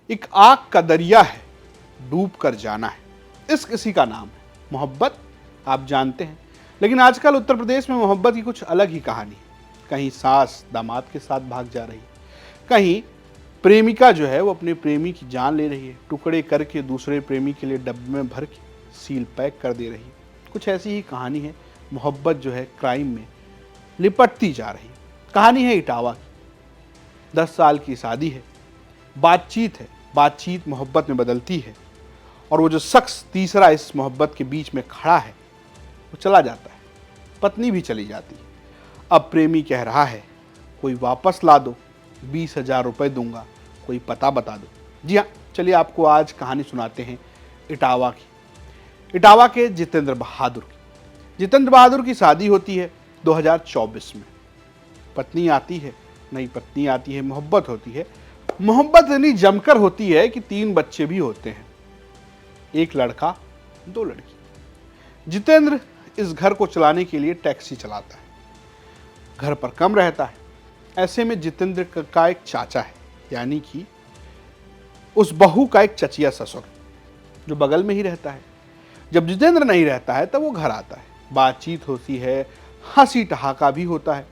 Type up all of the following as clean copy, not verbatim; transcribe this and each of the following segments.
एक आग का दरिया है, डूब कर जाना है। इस किसी का नाम है मोहब्बत, आप जानते हैं। लेकिन आजकल उत्तर प्रदेश में मोहब्बत की कुछ अलग ही कहानी है। कहीं सास दामाद के साथ भाग जा रही है, कहीं प्रेमिका जो है वो अपने प्रेमी की जान ले रही है, टुकड़े करके दूसरे प्रेमी के लिए डब्बे में भर के सील पैक कर दे रही है। कुछ ऐसी ही कहानी है मोहब्बत जो है क्राइम में लिपटती जा रही है। कहानी है इटावा की। 10 साल की शादी है, बातचीत है, बातचीत मोहब्बत में बदलती है, और वो जो शख्स तीसरा इस मोहब्बत के बीच में खड़ा है वो चला जाता है, पत्नी भी चली जाती है। अब प्रेमी कह रहा है कोई वापस ला दो, 20,000 रुपये दूंगा, कोई पता बता दो। जी हाँ, चलिए आपको आज कहानी सुनाते हैं इटावा की। इटावा के जितेंद्र बहादुर की। जितेंद्र बहादुर की शादी होती है 2024 में। पत्नी आती है, नई पत्नी आती है, मोहब्बत होती है। मोहब्बत इतनी जमकर होती है कि 3 बच्चे भी होते हैं, 1 लड़का 2 लड़की। जितेंद्र इस घर को चलाने के लिए टैक्सी चलाता है, घर पर कम रहता है। ऐसे में जितेंद्र का एक चाचा है, यानी कि उस बहू का एक चचिया ससुर जो बगल में ही रहता है। जब जितेंद्र नहीं रहता है तब वो घर आता है, बातचीत होती है, हंसी ठहाका भी होता है,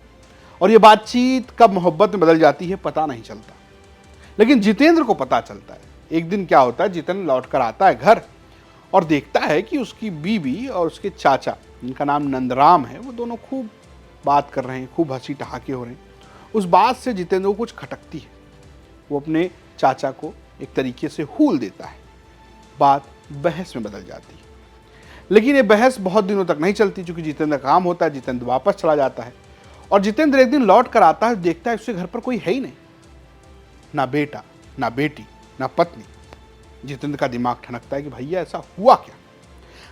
और ये बातचीत कब मोहब्बत में बदल जाती है पता नहीं चलता। लेकिन जितेंद्र को पता चलता है। एक दिन क्या होता है, जितेंद्र लौट कर आता है घर और देखता है कि उसकी बीवी और उसके चाचा, जिनका नाम नंदराम है, वो दोनों खूब बात कर रहे हैं, खूब हंसी ठहाके हो रहे हैं। उस बात से जितेंद्र को कुछ खटकती है। वो अपने चाचा को एक तरीके से हूल देता है, बात बहस में बदल जाती है। लेकिन ये बहस बहुत दिनों तक नहीं चलती, क्योंकि जितेंद्र काम होता है, जितेंद्र वापस चला जाता है। और जितेंद्र एक दिन लौट कर आता है, देखता है उसके घर पर कोई है ही नहीं, ना बेटा, ना बेटी, ना पत्नी। जितेंद्र का दिमाग ठनकता है कि भैया ऐसा हुआ क्या।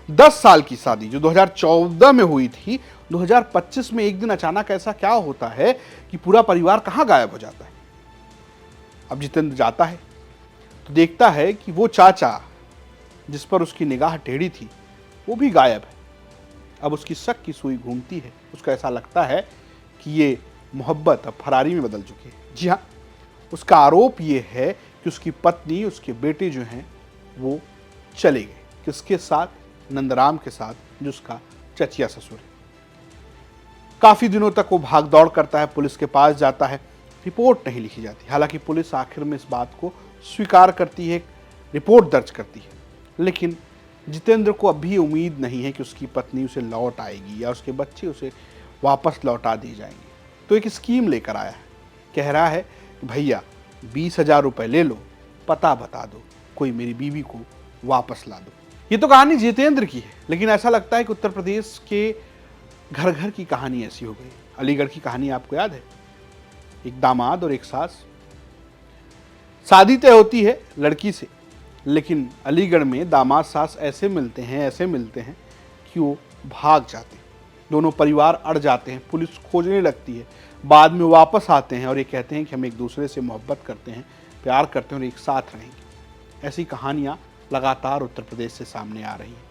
10 साल की शादी जो 2014 में हुई थी, 2025 में एक दिन अचानक ऐसा क्या होता है कि पूरा परिवार कहाँ गायब हो जाता है। अब जितेंद्र जाता है तो देखता है कि वो चाचा जिस पर उसकी निगाह टेढ़ी थी वो भी गायब है। अब उसकी शक की सुई घूमती है, उसको ऐसा लगता है कि ये मोहब्बत अब फरारी में बदल चुकी है। जी हाँ, उसका आरोप ये है कि उसकी पत्नी, उसके बेटे जो हैं वो चले गए। किसके साथ? नंदराम के साथ, जो उसका चचिया ससुर है। काफी दिनों तक वो भाग दौड़ करता है, पुलिस के पास जाता है, रिपोर्ट नहीं लिखी जाती। हालांकि पुलिस आखिर में इस बात को स्वीकार करती है, रिपोर्ट दर्ज करती है। लेकिन जितेंद्र को अभी उम्मीद नहीं है कि उसकी पत्नी उसे लौट आएगी या उसके बच्चे उसे वापस लौटा दिए जाएंगे। तो एक स्कीम लेकर आया है, कह रहा है कि भैया 20,000 रुपये ले लो, पता बता दो, कोई मेरी बीवी को वापस ला दो। ये तो कहानी जितेंद्र की है, लेकिन ऐसा लगता है कि उत्तर प्रदेश के घर घर की कहानी ऐसी हो गई। अलीगढ़ की कहानी आपको याद है, एक दामाद और एक सास। शादी तय होती है लड़की से, लेकिन अलीगढ़ में दामाद सास ऐसे मिलते हैं कि वो भाग जाते हैं। दोनों परिवार अड़ जाते हैं, पुलिस खोजने लगती है, बाद में वापस आते हैं और ये कहते हैं कि हम एक दूसरे से मोहब्बत करते हैं, प्यार करते हैं और एक साथ रहेंगे। ऐसी कहानियाँ लगातार उत्तर प्रदेश से सामने आ रही हैं,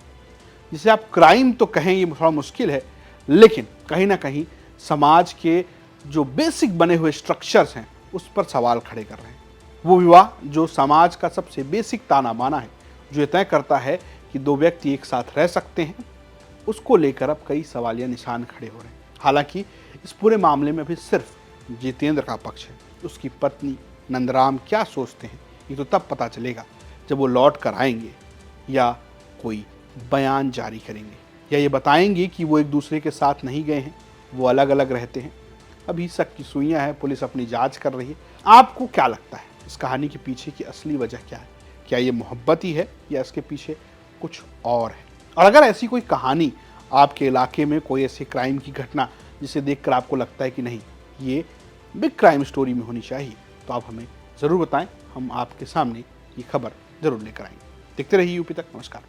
जिसे आप क्राइम तो कहें ये थोड़ा मुश्किल है, लेकिन कहीं ना कहीं समाज के जो बेसिक बने हुए स्ट्रक्चर्स हैं उस पर सवाल खड़े कर रहे हैं। वो विवाह जो समाज का सबसे बेसिक ताना बाना है, जो ये तय करता है कि 2 व्यक्ति एक साथ रह सकते हैं, उसको लेकर अब कई सवालिया निशान खड़े हो रहे हैं। हालांकि इस पूरे मामले में भी सिर्फ जितेंद्र का पक्ष है। उसकी पत्नी नंदराम क्या सोचते हैं ये तो तब पता चलेगा जब वो लौट कर आएंगे, या कोई बयान जारी करेंगे, या ये बताएंगे कि वो एक दूसरे के साथ नहीं गए हैं, वो अलग अलग रहते हैं। अभी शक की सुइयां हैं, पुलिस अपनी जांच कर रही है। आपको क्या लगता है इस कहानी के पीछे की असली वजह क्या है? क्या ये मोहब्बत ही है या इसके पीछे कुछ और है? और अगर ऐसी कोई कहानी आपके इलाके में, कोई ऐसी क्राइम की घटना जिसे देखकर आपको लगता है कि नहीं ये बिग क्राइम स्टोरी में होनी चाहिए, तो आप हमें ज़रूर बताएं। हम आपके सामने ये खबर जरूर लेकर आएंगे। देखते रहिए यूपी तक। नमस्कार।